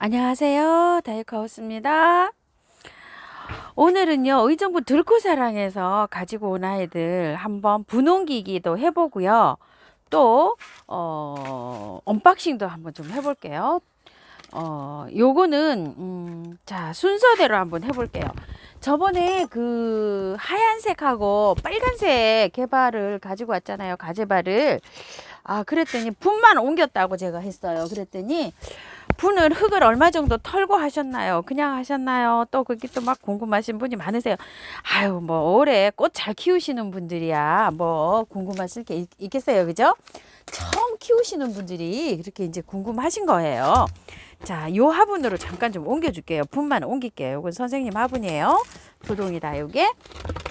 안녕하세요. 다이카우스입니다. 오늘은요, 의정부 들고사랑에서 가지고 온 아이들 한번 분홍기기도 해보고요. 또, 언박싱도 한번 좀 해볼게요. 요거는, 자, 순서대로 한번 해볼게요. 저번에 그 하얀색하고 빨간색 개발을 가지고 왔잖아요. 가재발을. 그랬더니 분만 옮겼다고 제가 했어요. 그랬더니 분을 흙을 얼마 정도 털고 하셨나요? 그냥 하셨나요? 또 그게 또 막 궁금하신 분이 많으세요. 아유, 뭐 올해 꽃 잘 키우시는 분들이야 뭐 궁금하실 게 있겠어요, 그죠? 처음 키우시는 분들이 그렇게 이제 궁금하신 거예요. 자, 요 화분으로 잠깐 좀 옮겨줄게요. 분만 옮길게요. 요건 선생님 화분이에요. 부동이다, 요게.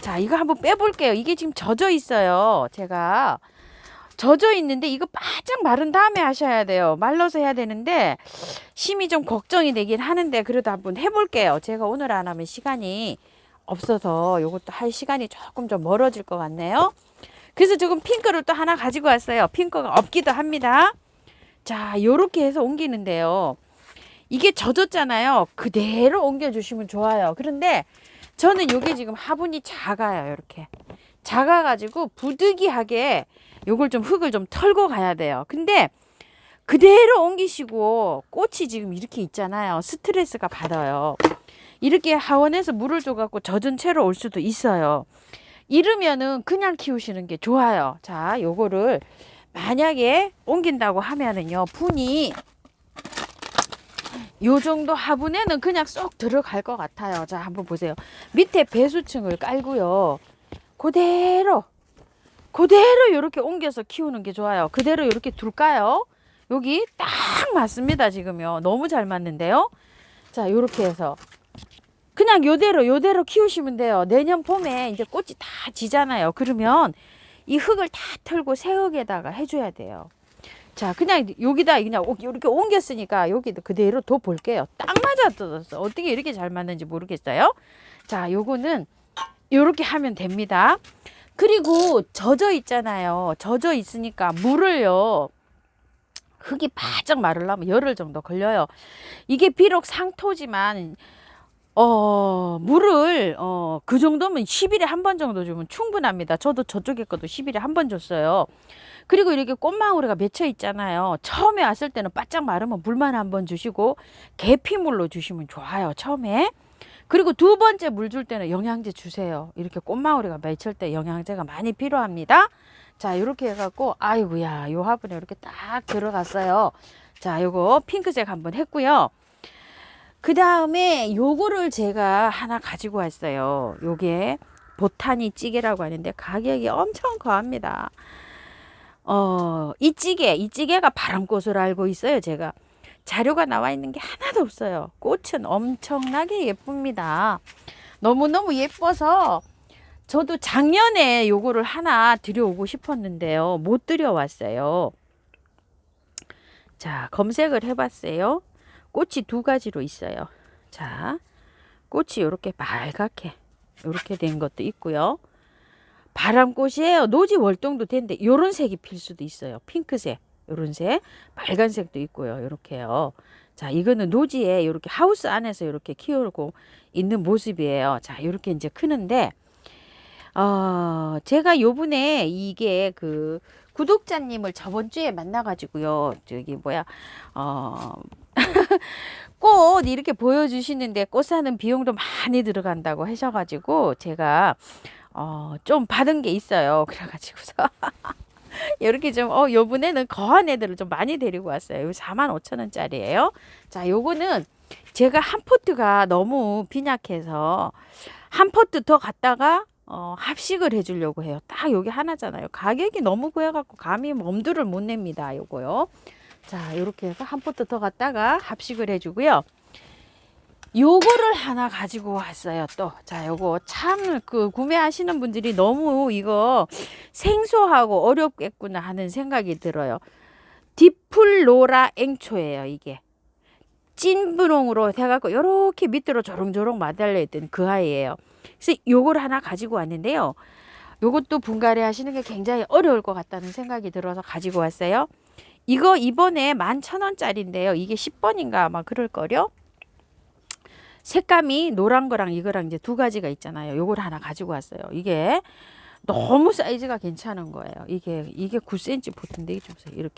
자, 이거 한번 빼볼게요. 이게 지금 젖어 있어요. 제가 젖어 있는데 이거 바짝 마른 다음에 하셔야 돼요. 말라서 해야 되는데 심이 좀 걱정이 되긴 하는데 그래도 한번 해볼게요. 제가 오늘 안 하면 시간이 없어서 요것도 할 시간이 조금 좀 멀어질 것 같네요. 그래서 지금 핑크를 또 하나 가지고 왔어요. 핑크가 없기도 합니다. 자, 요렇게 해서 옮기는데요. 이게 젖었잖아요. 그대로 옮겨주시면 좋아요. 그런데 저는 요게 지금 화분이 작아요. 이렇게 작아가지고 부득이하게 요걸 좀 흙을 좀 털고 가야 돼요. 근데 그대로 옮기시고 꽃이 지금 이렇게 있잖아요. 스트레스가 받아요. 이렇게 하원에서 물을 줘갖고 젖은 채로 올 수도 있어요. 이러면은 그냥 키우시는 게 좋아요. 자, 요거를 만약에 옮긴다고 하면은요, 분이 요 정도 화분에는 그냥 쏙 들어갈 것 같아요. 자, 한번 보세요. 밑에 배수층을 깔고요. 그대로 이렇게 옮겨서 키우는 게 좋아요. 그대로 이렇게 둘까요? 여기 딱 맞습니다. 지금요. 너무 잘 맞는데요. 자, 요렇게 해서 그냥 요대로 키우시면 돼요. 내년 봄에 이제 꽃이 다 지잖아요. 그러면 이 흙을 다 털고 새 흙에다가 해줘야 돼요. 자, 그냥 여기다 그냥 이렇게 옮겼으니까 여기도 그대로 둬 볼게요. 딱 맞아 떨어졌어. 어떻게 이렇게 잘 맞는지 모르겠어요. 자, 요거는 요렇게 하면 됩니다. 그리고 젖어 있잖아요. 젖어 있으니까 물을요. 흙이 바짝 마르려면 열흘 정도 걸려요. 이게 비록 상토지만 물을 그 정도면 10일에 한 번 정도 주면 충분합니다. 저도 저쪽에 것도 10일에 한 번 줬어요. 그리고 이렇게 꽃망울이가 맺혀 있잖아요. 처음에 왔을 때는 바짝 마르면 물만 한 번 주시고 계피물로 주시면 좋아요. 처음에. 그리고 두 번째 물 줄 때는 영양제 주세요. 이렇게 꽃망울이가 맺힐 때 영양제가 많이 필요합니다. 자, 이렇게 해갖고 아이고야, 요 화분에 이렇게 딱 들어갔어요. 자, 요거 핑크색 한번 했고요. 그 다음에 요거를 제가 하나 가지고 왔어요. 요게 보타니 찌개라고 하는데 가격이 엄청 거합니다. 이 찌개가 바람꽃으로 알고 있어요. 제가 자료가 나와 있는 게 하나도 없어요. 꽃은 엄청나게 예쁩니다. 너무너무 예뻐서 저도 작년에 요거를 하나 들여오고 싶었는데요. 못 들여왔어요. 자, 검색을 해봤어요. 꽃이 두 가지로 있어요. 자, 꽃이 이렇게 빨갛게 이렇게 된 것도 있고요. 바람꽃이에요. 노지 월동도 되는데 요런 색이 필 수도 있어요. 핑크색, 요런 색, 빨간색도 있고요. 요렇게요. 자, 이거는 노지에 이렇게 하우스 안에서 이렇게 키우고 있는 모습이에요. 자, 이렇게 이제 크는데 제가 요번에 이게 그 구독자님을 저번 주에 만나가지고요. 저기 뭐야, 꽃 이렇게 보여주시는데 꽃 사는 비용도 많이 들어간다고 하셔가지고 제가 좀 받은 게 있어요. 그래가지고서 이렇게 좀 요번에는 거한 애들을 좀 많이 데리고 왔어요. 요 45,000원짜리예요. 자, 요거는 제가 한 포트가 너무 빈약해서 한 포트 더 갖다가 합식을 해주려고 해요. 딱 여기 하나잖아요. 가격이 너무 고해갖고 감히 엄두를 못 냅니다. 요거요. 자, 이렇게 해서 한 포트 더 갖다가 합식을 해주고요. 요거를 하나 가지고 왔어요. 또, 자, 요거 참 그 구매하시는 분들이 너무 이거 생소하고 어렵겠구나 하는 생각이 들어요. 디플로라 앵초예요. 이게 찐분홍으로 해갖고 요렇게 밑으로 조롱조롱 마달려 있던 그 아이예요. 그래서 요걸 하나 가지고 왔는데요. 요것도 분갈이 하시는 게 굉장히 어려울 것 같다는 생각이 들어서 가지고 왔어요. 이거 이번에 11,000원짜리인데요. 이게 10번인가 아마 그럴걸요. 색감이 노란 거랑 이거랑 이제 두 가지가 있잖아요. 요걸 하나 가지고 왔어요. 이게 너무 사이즈가 괜찮은 거예요. 이게 9cm 보트인데 이게 좀 보세요.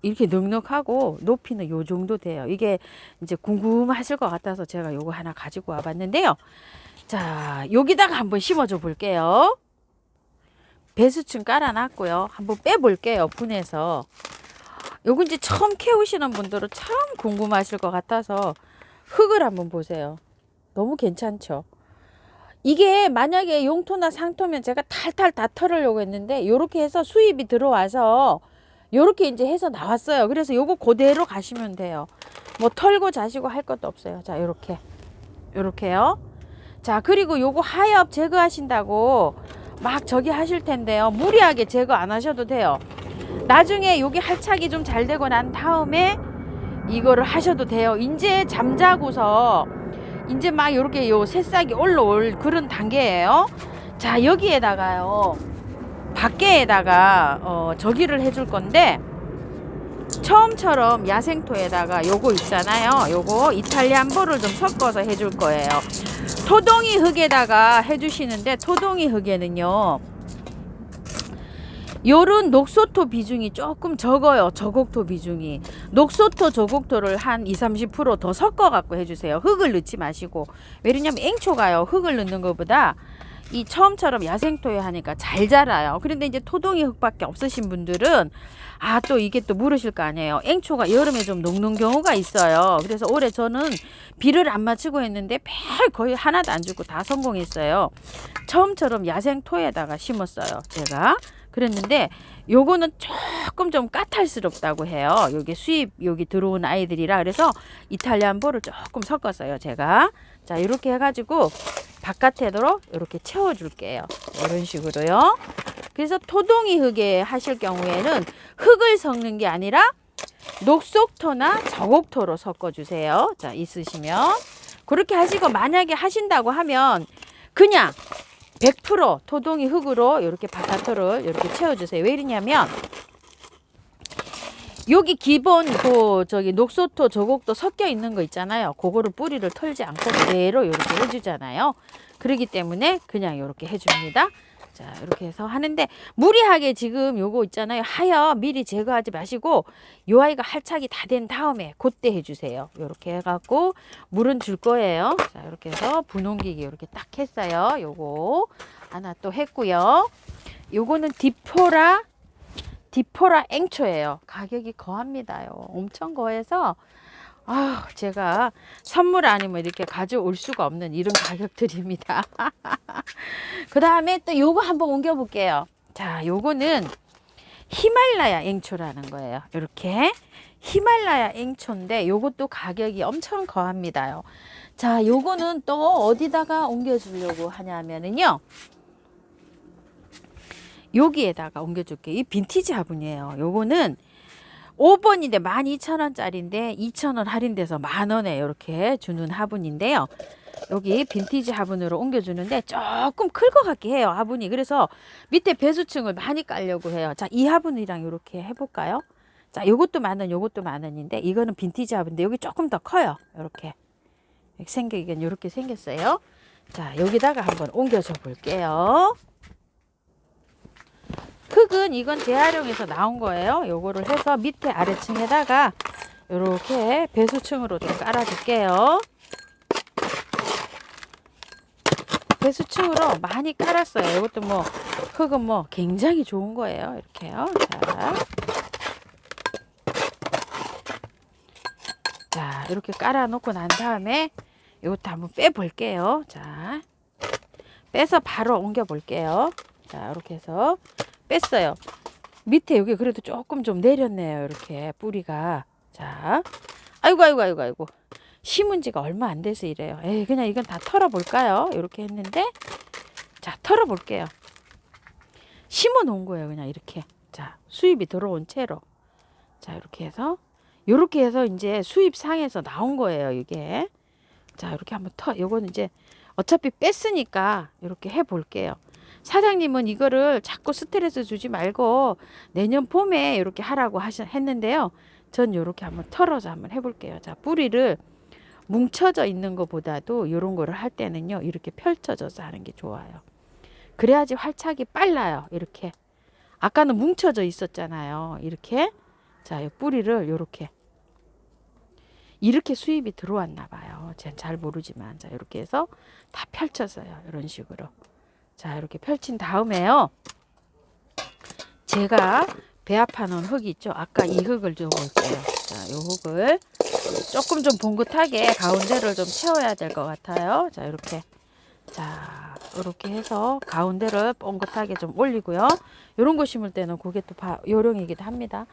이렇게 넉넉하고 높이는 요 정도 돼요. 이게 이제 궁금하실 것 같아서 제가 요거 하나 가지고 와봤는데요. 자, 여기다가 한번 심어줘 볼게요. 배수층 깔아놨고요. 한번 빼볼게요. 분해서. 요거 이제 처음 키우시는 분들은 참 궁금하실 것 같아서 흙을 한번 보세요. 너무 괜찮죠? 이게 만약에 용토나 상토면 제가 탈탈 다 털으려고 했는데 요렇게 해서 수입이 들어와서 요렇게 이제 해서 나왔어요. 그래서 요거 그대로 가시면 돼요. 뭐 털고 자시고 할 것도 없어요. 자, 요렇게요. 자, 그리고 요거 하엽 제거하신다고 막 저기 하실 텐데요. 무리하게 제거 안 하셔도 돼요. 나중에 여기 할착이 좀 잘 되고 난 다음에 이거를 하셔도 돼요. 이제 잠자고서 이제 막 이렇게 요 새싹이 올라올 그런 단계예요. 자, 여기에다가요. 밖에다가 저기를 해줄 건데 처음처럼 야생토에다가 요거 있잖아요. 요거 이탈리안 볼을 좀 섞어서 해줄 거예요. 토동이 흙에다가 해주시는데 토동이 흙에는요 요런 녹소토 비중이 조금 적어요. 저곡토 비중이. 녹소토 저곡토를 한 20-30% 더 섞어 갖고 해주세요. 흙을 넣지 마시고. 왜냐면 앵초가요 흙을 넣는 것보다 이 처음처럼 야생토에 하니까 잘 자라요. 그런데 이제 토동이 흙밖에 없으신 분들은 또 이게 또 물으실 거 아니에요. 앵초가 여름에 좀 녹는 경우가 있어요. 그래서 올해 저는 비를 안 맞추고 했는데 별 거의 하나도 안 주고 다 성공했어요. 처음처럼 야생토에다가 심었어요. 제가. 그랬는데 요거는 조금 좀 까탈스럽다고 해요. 여기 수입 여기 들어온 아이들이라. 그래서 이탈리안 볼을 조금 섞었어요. 제가. 자, 이렇게 해가지고 바깥에도 이렇게 채워줄게요. 이런 식으로요. 그래서 토동이 흙에 하실 경우에는 흙을 섞는 게 아니라 녹속토나 저곡토로 섞어주세요. 자, 있으시면 그렇게 하시고 만약에 하신다고 하면 그냥 100% 토동이 흙으로 이렇게 바깥을 이렇게 채워주세요. 왜 이러냐면 여기 기본 저기 녹소토 저곡토 섞여 있는 거 있잖아요. 그거를 뿌리를 털지 않고 그대로 이렇게 해주잖아요. 그렇기 때문에 그냥 이렇게 해줍니다. 자, 이렇게 해서 하는데 무리하게 지금 요거 있잖아요. 하여 미리 제거하지 마시고 요 아이가 할착이 다 된 다음에 그때 해주세요. 이렇게 해갖고 물은 줄 거예요. 자, 이렇게 해서 분홍기기 이렇게 딱 했어요. 요거 하나 또 했고요. 요거는 디포라 앵초예요. 가격이 거합니다요. 엄청 거해서 제가 선물 아니면 이렇게 가져올 수가 없는 이런 가격들입니다. 그 다음에 또 요거 한번 옮겨 볼게요. 자, 요거는 히말라야 앵초라는 거예요. 이렇게 히말라야 앵초인데 요것도 가격이 엄청 거합니다요. 자, 요거는 또 어디다가 옮겨 주려고 하냐면은요. 여기에다가 옮겨 줄게요. 이 빈티지 화분이에요. 요거는 5번인데 12,000원짜리인데 2,000원 할인돼서 만원에 이렇게 주는 화분인데요. 여기 빈티지 화분으로 옮겨주는데 조금 클 것 같게 해요. 화분이. 그래서 밑에 배수층을 많이 깔려고 해요. 자, 이 화분이랑 이렇게 해볼까요? 자, 요것도 요것도 만원인데 이거는 빈티지 화분인데 여기 조금 더 커요. 이렇게 생기긴 이렇게 생겼어요. 자, 여기다가 한번 옮겨줘 볼게요. 흙은 이건 재활용해서 나온 거예요. 요거를 해서 밑에 아래층에다가 이렇게 배수층으로 좀 깔아줄게요. 배수층으로 많이 깔았어요. 이것도 뭐 흙은 뭐 굉장히 좋은 거예요. 이렇게요. 자, 이렇게 깔아놓고 난 다음에 이것도 한번 빼볼게요. 자, 빼서 바로 옮겨 볼게요. 자, 이렇게 해서 뺐어요. 밑에 여기 그래도 조금 좀 내렸네요. 이렇게 뿌리가. 자, 아이고. 심은 지가 얼마 안 돼서 이래요. 그냥 이건 다 털어볼까요? 이렇게 했는데, 자, 털어볼게요. 심어 놓은 거예요. 그냥 이렇게. 자, 수입이 들어온 채로. 자, 이렇게 해서 이제 수입상에서 나온 거예요. 이게. 자, 이렇게 한번 요거는 이제 어차피 뺐으니까 이렇게 해볼게요. 사장님은 이거를 자꾸 스트레스 주지 말고 내년 봄에 이렇게 하라고 했는데요. 전 이렇게 한번 털어서 한번 해볼게요. 자, 뿌리를 뭉쳐져 있는 것보다도 이런 거를 할 때는요, 이렇게 펼쳐져서 하는 게 좋아요. 그래야지 활착이 빨라요. 이렇게. 아까는 뭉쳐져 있었잖아요. 이렇게. 자, 이 뿌리를 이렇게 수입이 들어왔나 봐요. 전 잘 모르지만. 자, 이렇게 해서 다 펼쳤어요. 이런 식으로. 자, 이렇게 펼친 다음에요. 제가 배합하는 흙이 있죠. 아까 이 흙을 좀 볼게요. 자, 이 흙을 조금 좀 봉긋하게 가운데를 좀 채워야 될 것 같아요. 자, 이렇게. 자, 이렇게 해서 가운데를 뻥긋하게 좀 올리고요. 이런 거 심을 때는 그게 또 요령이기도 합니다.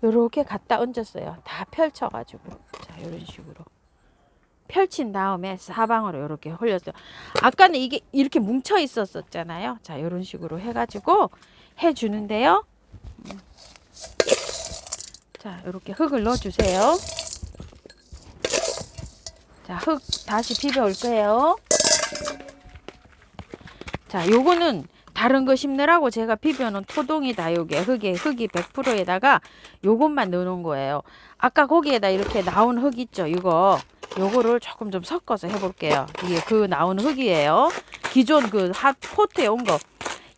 이렇게 갖다 얹었어요. 다 펼쳐가지고. 자, 이런 식으로. 펼친 다음에 사방으로 이렇게 흘렸어요. 아까는 이게 이렇게 뭉쳐 있었잖아요. 자, 이런 식으로 해가지고 해주는데요. 자, 이렇게 흙을 넣어주세요. 자, 흙 다시 비벼 올 거예요. 자, 요거는 다른 거 심느라고 제가 비벼놓은 토동이다. 요게 흙이 100%에다가 요것만 넣어놓은 거예요. 아까 거기에다 이렇게 나온 흙 있죠. 요거를 조금 좀 섞어서 해볼게요. 이게 그 나온 흙이에요. 기존 그 핫포트에 온 거.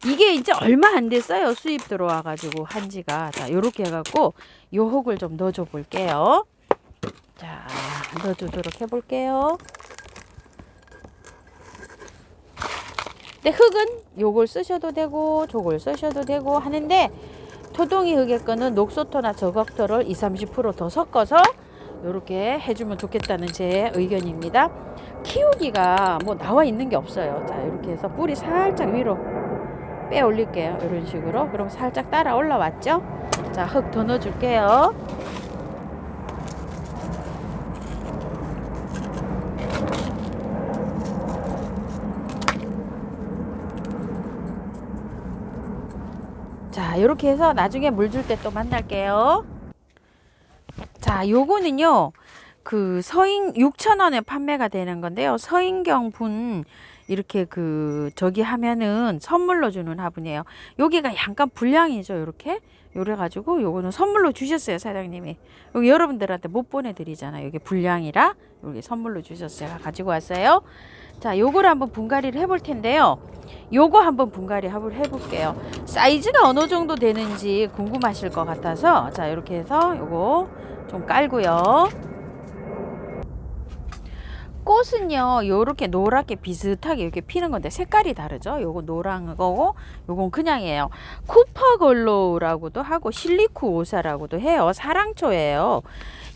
이게 이제 얼마 안 됐어요. 수입 들어와가지고 한지가. 자, 요렇게 해갖고 요 흙을 좀 넣어줘 볼게요. 자, 넣어주도록 해볼게요. 근데 흙은 요걸 쓰셔도 되고 저걸 쓰셔도 되고 하는데 토동이 흙의 거는 녹소토나 저걱토를 20-30% 더 섞어서 이렇게 해주면 좋겠다는 제 의견입니다. 키우기가 뭐 나와 있는 게 없어요. 자, 이렇게 해서 뿌리 살짝 위로 빼 올릴게요. 이런 식으로. 그럼 살짝 따라 올라왔죠? 자, 흙 더 넣어줄게요. 자, 이렇게 해서 나중에 물 줄 때 또 만날게요. 자, 요거는요, 그 6,000원에 판매가 되는 건데요. 서인경 분 이렇게 저기 하면은 선물로 주는 화분이에요. 여기가 약간 불량이죠. 이렇게 요래가지고 요거는 선물로 주셨어요. 사장님이. 여기 여러분들한테 못 보내드리잖아요. 이게 불량이라 여기 선물로 주셨어요. 가지고 왔어요. 자, 요거를 한번 분갈이를 해볼 텐데요. 요거 한번 분갈이 해볼게요. 사이즈가 어느 정도 되는지 궁금하실 것 같아서 자, 이렇게 해서 요거 좀 깔고요. 꽃은요, 요렇게 노랗게 비슷하게 이렇게 피는 건데 색깔이 다르죠. 요거 노란 거고 요건 그냥이에요. 쿠퍼글로우라고도 하고 실리쿠 오사라고도 해요. 사랑초예요.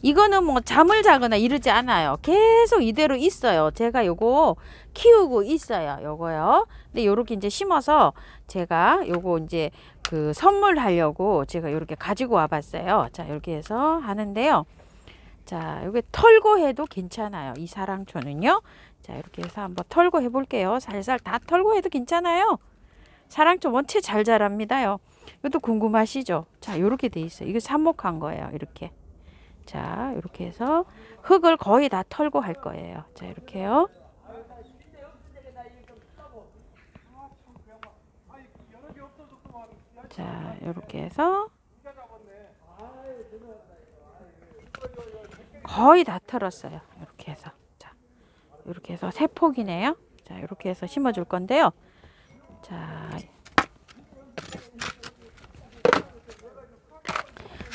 이거는 뭐 잠을 자거나 이러지 않아요. 계속 이대로 있어요. 제가 요거 키우고 있어요. 요거요. 근데 요렇게 이제 심어서 제가 요거 이제 그 선물하려고 제가 요렇게 가지고 와 봤어요. 자, 이렇게 해서 하는데요. 자, 여기 털고 해도 괜찮아요. 이 사랑초는요. 자, 이렇게 해서 한번 털고 해볼게요. 살살 다 털고 해도 괜찮아요. 사랑초 원체 잘 자랍니다요. 이것도 궁금하시죠? 자, 이렇게 돼 있어요. 이거 삽목한 거예요. 이렇게. 자, 이렇게 해서 흙을 거의 다 털고 할 거예요. 자, 이렇게요. 자, 이렇게 해서 거의 다 털었어요. 이렇게 해서. 자, 이렇게 해서 세 폭이네요. 자, 이렇게 해서 심어줄 건데요. 자,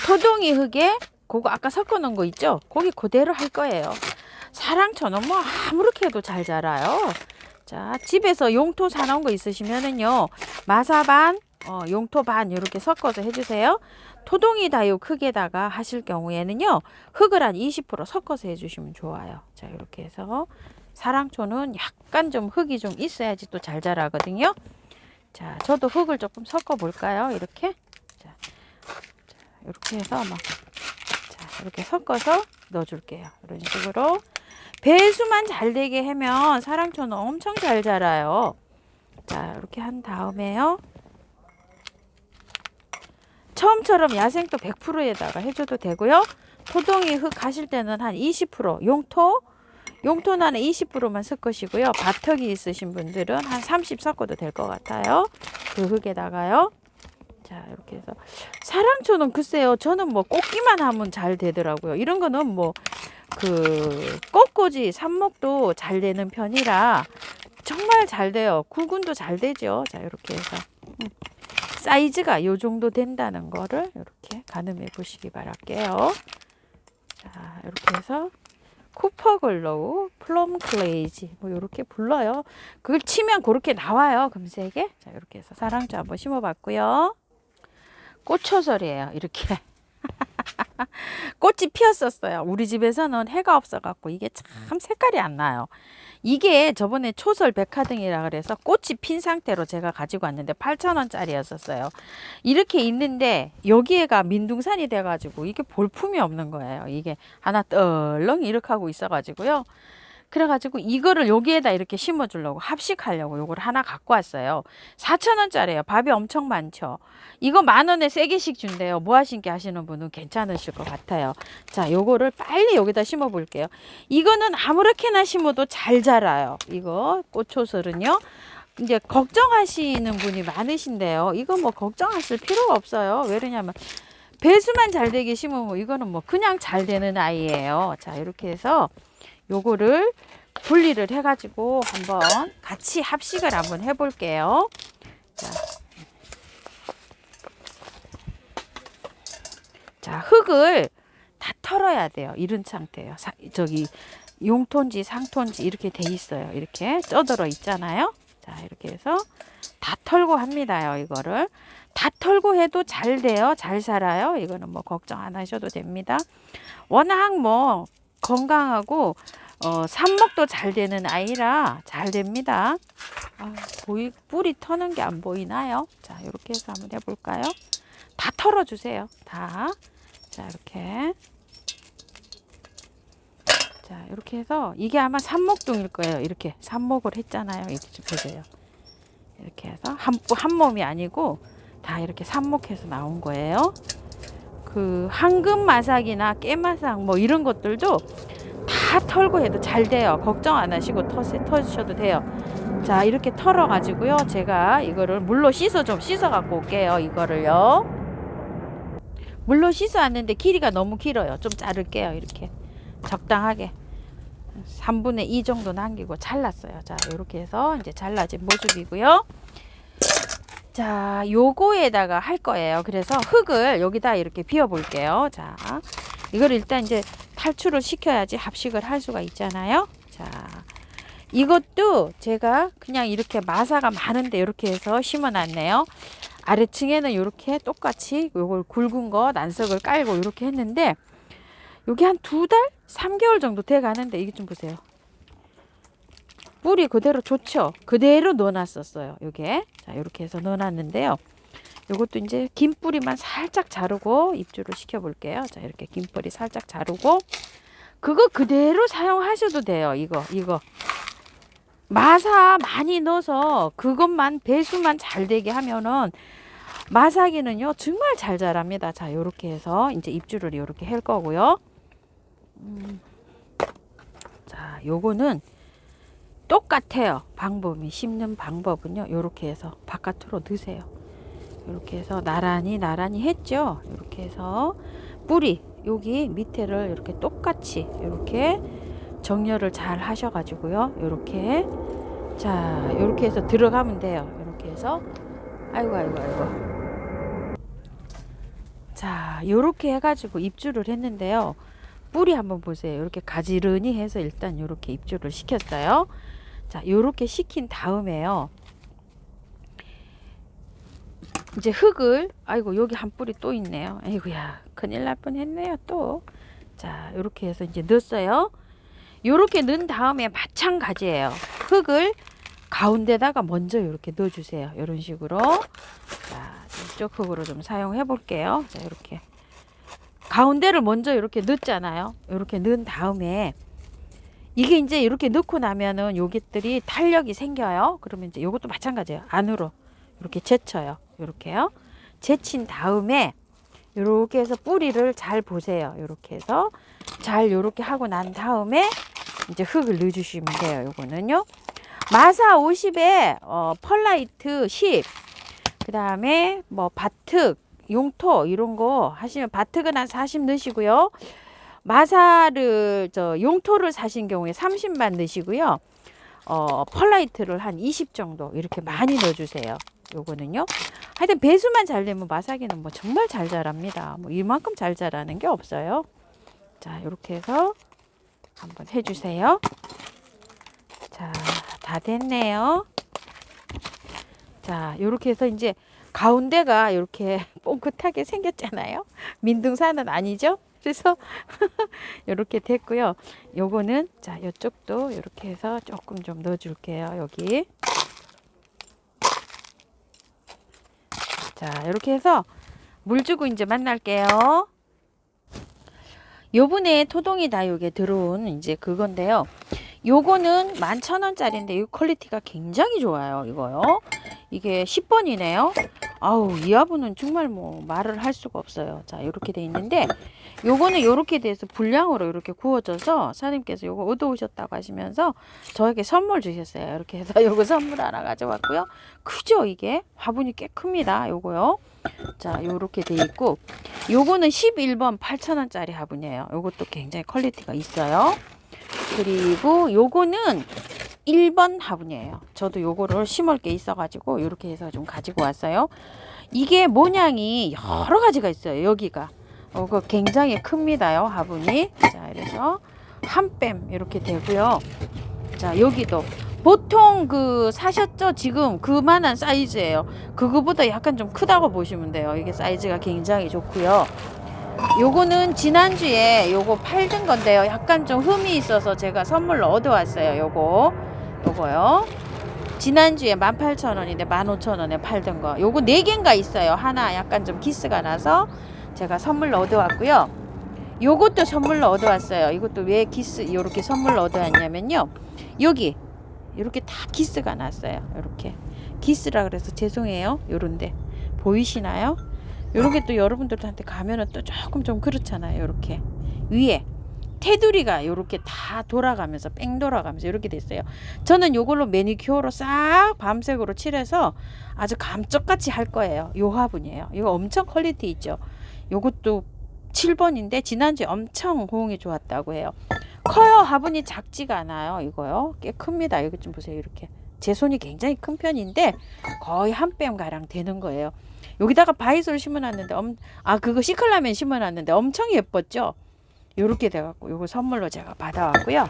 토동이 흙에 그거 아까 섞어 놓은 거 있죠? 거기 그대로 할 거예요. 사랑초는 뭐 아무렇게 해도 잘 자라요. 자, 집에서 용토 사놓은 거 있으시면은요, 마사 반, 용토 반 이렇게 섞어서 해주세요. 토동이 다육 흙에다가 하실 경우에는요, 흙을 한 20% 섞어서 해주시면 좋아요. 자, 이렇게 해서 사랑초는 약간 좀 흙이 좀 있어야지 또 잘 자라거든요. 자, 저도 흙을 조금 섞어 볼까요? 이렇게. 자, 이렇게 해서 자, 이렇게 섞어서 넣어줄게요. 이런 식으로. 배수만 잘 되게 하면 사랑초는 엄청 잘 자라요. 자, 이렇게 한 다음에요. 처음처럼 야생토 100%에다가 해줘도 되고요. 토동이 흙 하실 때는 한 20% 용토 용토 안에 20%만 섞으시고요. 바턱이 있으신 분들은 한 30 섞어도 될 것 같아요. 그 흙에다가요. 자, 이렇게 해서 사랑초는 글쎄요. 저는 뭐 꽂기만 하면 잘 되더라고요. 이런 거는 뭐 그 꽃꽂이 삽목도 잘 되는 편이라 정말 잘 돼요. 구근도 잘 되죠. 자, 이렇게 해서 사이즈가 요 정도 된다는 거를 이렇게 가늠해 보시기 바랄게요. 자, 이렇게 해서 쿠퍼글로우, 플럼 클레이지 뭐 이렇게 불러요. 그걸 치면 그렇게 나와요. 금색에. 자, 이렇게 해서 사랑초 한번 심어봤고요. 꽃초설이에요. 이렇게 꽃이 피었었어요. 우리 집에서는 해가 없어갖고 이게 참 색깔이 안 나요. 이게 저번에 초설 백화등이라 그래서 꽃이 핀 상태로 제가 가지고 왔는데 8,000원짜리였었어요. 이렇게 있는데 여기에가 민둥산이 돼가지고 이게 볼품이 없는 거예요. 이게 하나 떨렁 이렇게 하고 있어가지고요. 그래가지고 이거를 여기에다 이렇게 심어주려고 합식하려고 요걸 하나 갖고 왔어요. 4,000원짜리예요. 밥이 엄청 많죠. 이거 10,000원에 3개씩 준대요. 모아심기 하시는 분은 괜찮으실 것 같아요. 자, 요거를 빨리 여기다 심어 볼게요. 이거는 아무렇게나 심어도 잘 자라요. 이거 꽃초설은요. 이제 걱정하시는 분이 많으신데요. 이거 뭐 걱정하실 필요가 없어요. 왜냐면 배수만 잘 되게 심으면 이거는 뭐 그냥 잘 되는 아이예요. 자, 이렇게 해서 요거를 분리를 해가지고 한번 같이 합식을 한번 해볼게요. 자, 흙을 다 털어야 돼요. 이런 상태예요. 저기 용토인지 상토인지 이렇게 돼 있어요. 이렇게 쪄들어 있잖아요. 자, 이렇게 해서 다 털고 합니다요. 이거를 다 털고 해도 잘 돼요. 잘 살아요. 이거는 뭐 걱정 안 하셔도 됩니다. 워낙 뭐 건강하고 삽목도 잘 되는 아이라 잘 됩니다. 뿌리 터는 게 안 보이나요? 자, 이렇게 해서 한번 해볼까요? 다 털어주세요. 다. 자, 이렇게. 자, 이렇게 해서 이게 아마 삽목둥일 거예요. 이렇게 삽목을 했잖아요. 이렇게 좀 보세요. 이렇게 해서 한 몸이 아니고 다 이렇게 삽목해서 나온 거예요. 그 황금 마삭이나 깨마삭 뭐 이런 것들도 다 털고 해도 잘 돼요. 걱정 안 하시고 터주셔도 돼요. 자, 이렇게 털어 가지고요. 제가 이거를 물로 좀 씻어 갖고 올게요. 이거를요. 물로 씻어 왔는데 길이가 너무 길어요. 좀 자를게요. 이렇게 적당하게 3분의 2 정도 남기고 잘랐어요. 자, 이렇게 해서 이제 잘라진 모습이고요. 자, 요거에다가 할 거예요. 그래서 흙을 여기다 이렇게 비워 볼게요. 자, 이걸 일단 이제 탈출을 시켜야지 합식을 할 수가 있잖아요. 자, 이것도 제가 그냥 이렇게 마사가 많은데 이렇게 해서 심어 놨네요. 아래층에는 이렇게 똑같이 요걸 굵은 거 난석을 깔고 이렇게 했는데 여기 한 2달? 3개월 정도 돼 가는데 이게 좀 보세요. 뿌리 그대로 좋죠? 그대로 넣어놨었어요. 요게. 자, 이렇게 해서 넣어놨는데요. 요것도 이제 긴 뿌리만 살짝 자르고 입주를 시켜 볼게요. 자, 이렇게 긴 뿌리 살짝 자르고 그거 그대로 사용하셔도 돼요. 이거. 마사 많이 넣어서 그것만 배수만 잘 되게 하면은 마사기는요 정말 잘 자랍니다. 자, 요렇게 해서 이제 입주를 요렇게 할 거고요. 자, 요거는 똑같아요. 방법이 심는 방법은요. 요렇게 해서 바깥으로 넣으세요. 요렇게 해서 나란히 했죠. 요렇게 해서 뿌리 여기 밑에를 이렇게 똑같이 요렇게 정렬을 잘 하셔가지고요. 요렇게 자, 요렇게 해서 들어가면 돼요. 요렇게 해서 아이고. 자, 요렇게 해가지고 입주를 했는데요. 뿌리 한번 보세요. 이렇게 가지런히 해서 일단 요렇게 입주를 시켰어요. 자, 요렇게 시킨 다음에요. 이제 흙을 아이고 여기 한 뿌리 또 있네요. 아이고야 큰일 날 뻔했네요 또. 자, 요렇게 해서 이제 넣었어요. 요렇게 넣은 다음에 마찬가지예요. 흙을 가운데다가 먼저 이렇게 넣어주세요. 이런 식으로. 자, 이쪽 흙으로 좀 사용해 볼게요. 자, 이렇게 가운데를 먼저 이렇게 넣잖아요. 이렇게 넣은 다음에 이게 이제 이렇게 넣고 나면은 요것들이 탄력이 생겨요. 그러면 이제 요것도 마찬가지예요. 안으로 이렇게 제쳐요. 이렇게요. 제친 다음에 이렇게 해서 뿌리를 잘 보세요. 이렇게 해서 잘 이렇게 하고 난 다음에 이제 흙을 넣어주시면 돼요. 요거는요. 마사 50에 펄라이트 10. 그 다음에 뭐 바특, 용토 이런 거 하시면 바특은 한 40 넣으시고요. 마사를 용토를 사신 경우에 30만 넣으시고요. 펄라이트를 한 20 정도 이렇게 많이 넣어주세요. 요거는요. 하여튼 배수만 잘 되면 마사기는 뭐 정말 잘 자랍니다. 뭐 이만큼 잘 자라는 게 없어요. 자, 이렇게 해서 한번 해주세요. 자, 다 됐네요. 자, 이렇게 해서 이제 가운데가 이렇게 뽕긋하게 생겼잖아요. 민둥산은 아니죠? 그래서 이렇게 됐고요. 요거는 자, 이쪽도 이렇게 해서 조금 좀 넣어 줄게요. 여기. 자, 이렇게 해서 물 주고 이제 만날게요. 요번에 토동이 다 요게 들어온 이제 그건데요. 요거는 11,000원짜리인데 이 퀄리티가 굉장히 좋아요. 이거요. 이게 10번이네요. 아우, 이 화분은 정말 뭐 말을 할 수가 없어요. 자, 이렇게 돼 있는데 요거는 이렇게 돼서 분량으로 이렇게 구워져서 사장님께서 요거 얻어오셨다고 하시면서 저에게 선물 주셨어요. 이렇게 해서 요거 선물 하나 가져왔고요. 크죠, 이게? 화분이 꽤 큽니다. 요거요. 자, 요렇게 돼 있고 요거는 11번 8,000원짜리 화분이에요. 요것도 굉장히 퀄리티가 있어요. 그리고 요거는 1번 화분이에요. 저도 요거를 심을 게 있어가지고 이렇게 해서 좀 가지고 왔어요. 이게 모양이 여러 가지가 있어요. 여기가 이거 굉장히 큽니다요. 화분이. 자, 그래서 한 뺨 이렇게 되고요. 자, 여기도 보통 그 사셨죠? 지금 그만한 사이즈예요. 그거보다 약간 좀 크다고 보시면 돼요. 이게 사이즈가 굉장히 좋고요. 요거는 지난주에 요거 팔던 건데요. 약간 좀 흠이 있어서 제가 선물로 얻어왔어요. 요거요. 지난주에 18,000원인데 15,000원에 팔던 거. 요거 4개인가 있어요. 하나 약간 좀 기스가 나서 제가 선물로 얻어왔고요. 요것도 선물로 얻어왔어요. 이것도 왜 기스 요렇게 선물로 얻어왔냐면요. 여기 이렇게 다 기스가 났어요. 이렇게 기스라 그래서 죄송해요. 요런데 보이시나요? 요렇게 또 여러분들한테 가면은 또 조금 좀 그렇잖아요. 요렇게 위에 테두리가 요렇게 다 돌아가면서 뺑 돌아가면서 이렇게 됐어요. 저는 요걸로 매니큐어로 싹 밤색으로 칠해서 아주 감쪽같이 할 거예요. 요 화분이에요. 이거 엄청 퀄리티 있죠. 요것도 7번인데 지난주에 엄청 호응이 좋았다고 해요. 커요. 화분이 작지가 않아요. 이거요. 꽤 큽니다. 여기 좀 보세요. 이렇게 제 손이 굉장히 큰 편인데 거의 한 뺨 가량 되는 거예요. 여기다가 바이솔 심어놨는데 그거 시클라멘 심어놨는데 엄청 예뻤죠. 요렇게 돼갖고 요거 선물로 제가 받아왔고요.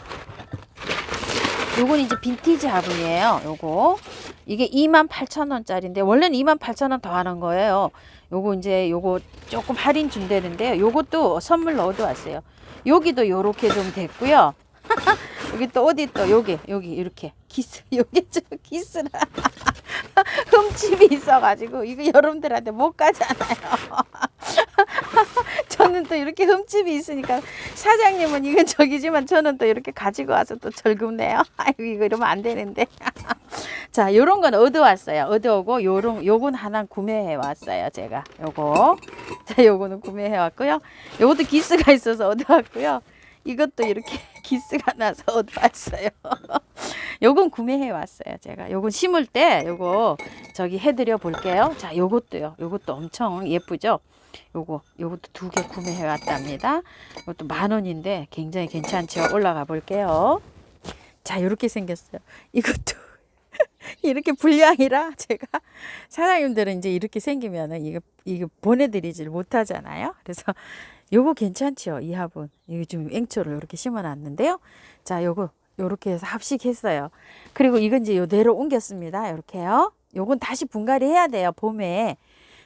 요건 이제 빈티지 화분이에요. 요거 이게 28,000원짜리인데 원래는 28,000원 더 하는 거예요. 요거 이제 요거 조금 할인 준대는데요. 요것도 선물로 얻어왔어요. 여기도 요렇게 좀 됐고요. 여기 또 어디 또 여기 이렇게 기스 여기 좀 기스라 흠집이 있어가지고 이거 여러분들한테 못 가잖아요. 저는 또 이렇게 흠집이 있으니까 사장님은 이건 저기지만 저는 또 이렇게 가지고 와서 또 즐겁네요. 아이고 이거 이러면 안 되는데. 자, 요런 건 얻어왔어요. 얻어오고 요건 하나 구매해 왔어요. 제가 요거. 자, 요거는 구매해 왔고요. 요것도 기스가 있어서 얻어왔고요. 이것도 이렇게 기스가 나서 얻어왔어요. 요건 구매해 왔어요. 제가 요건 심을 때 요거 저기 해드려 볼게요. 자, 요것도요. 요것도 엄청 예쁘죠. 요것도 2개 구매해 왔답니다. 이것도 10,000원인데 굉장히 괜찮죠. 올라가 볼게요. 자, 이렇게 생겼어요. 이것도 이렇게 분량이라 제가 사장님들은 이제 이렇게 생기면은 이거 보내드리질 못하잖아요. 그래서 요거 괜찮죠? 이 화분. 이거 좀 앵초를 이렇게 심어놨는데요. 자, 요렇게 해서 합식했어요. 그리고 이건 이제 요대로 옮겼습니다. 요렇게요. 요건 다시 분갈이 해야 돼요. 봄에.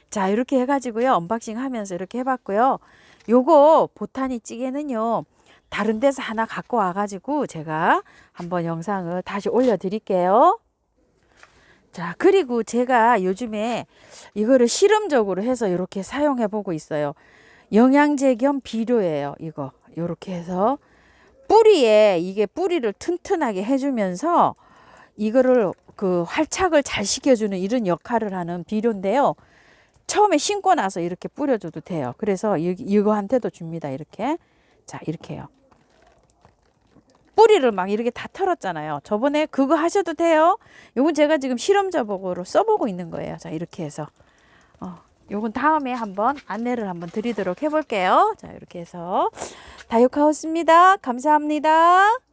자, 이렇게 해가지고요. 언박싱 하면서 이렇게 해봤고요. 요거 보타니 찌개는요. 다른 데서 하나 갖고 와가지고 제가 한번 영상을 다시 올려드릴게요. 자, 그리고 제가 요즘에 이거를 실험적으로 해서 이렇게 사용해 보고 있어요. 영양제 겸 비료예요. 이거 이렇게 해서 뿌리에 이게 뿌리를 튼튼하게 해주면서 이거를 그 활착을 잘 시켜주는 이런 역할을 하는 비료인데요. 처음에 심고 나서 이렇게 뿌려줘도 돼요. 그래서 이거한테도 줍니다. 이렇게. 자, 이렇게요. 뿌리를 막 이렇게 다 털었잖아요. 저번에 그거 하셔도 돼요. 요건 제가 지금 실험 자복으로 써보고 있는 거예요. 자, 이렇게 해서. 요건 다음에 한번 안내를 한번 드리도록 해볼게요. 자, 이렇게 해서 다육하우스입니다. 감사합니다.